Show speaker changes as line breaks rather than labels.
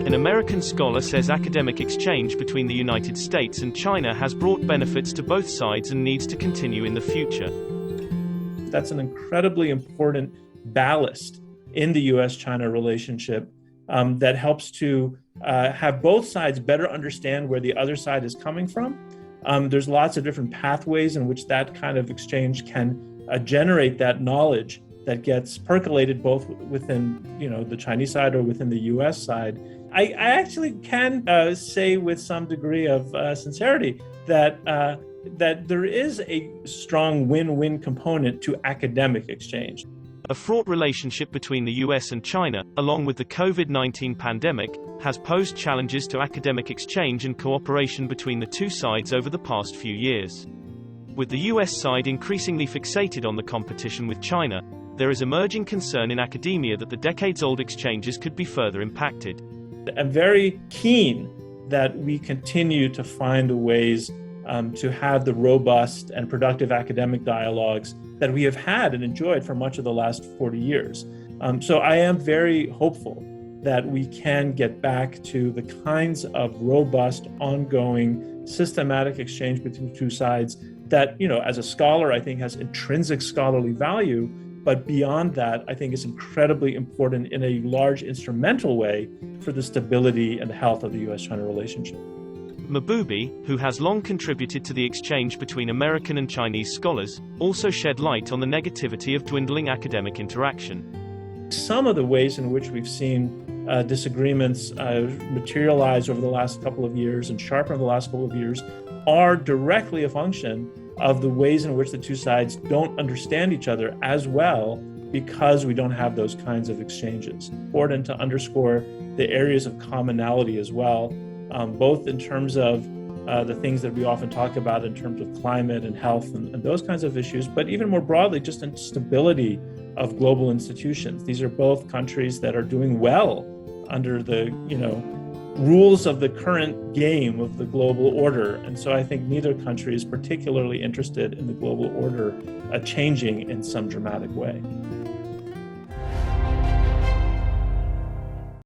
An American scholar says academic exchange between the United States and China has brought benefits to both sides and needs to continue in the future.
That's an incredibly important ballast in the U.S. China relationship that helps to have both sides better understand where the other side is coming from. There's lots of different pathways in which that kind of exchange can generate that knowledge that gets percolated both within, the Chinese side or within the U.S. side. I actually can say with some degree of sincerity that there is a strong win-win component to academic exchange.
A fraught relationship between the US and China, along with the COVID-19 pandemic, has posed challenges to academic exchange and cooperation between the two sides over the past few years. With the US side increasingly fixated on the competition with China, there is emerging concern in academia that the decades-old exchanges could be further impacted.
I'm very keen that we continue to find ways to have the robust and productive academic dialogues that we have had and enjoyed for much of the last 40 years. So I am very hopeful that we can get back to the kinds of robust, ongoing, systematic exchange between the two sides that, as a scholar, I think has intrinsic scholarly value. But beyond that, I think is incredibly important in a large instrumental way for the stability and health of the U.S.-China relationship.
Mabubi, who has long contributed to the exchange between American and Chinese scholars, also shed light on the negativity of dwindling academic interaction.
Some of the ways in which we've seen disagreements materialize over the last couple of years and sharpen over the last couple of years are directly a function of the ways in which the two sides don't understand each other as well because we don't have those kinds of exchanges. Important to underscore the areas of commonality as well, both in terms of the things that we often talk about in terms of climate and health and those kinds of issues, but even more broadly, just in stability of global institutions. These are both countries that are doing well under the, rules of the current game of the global order. And so I think neither country is particularly interested in the global order changing in some dramatic way.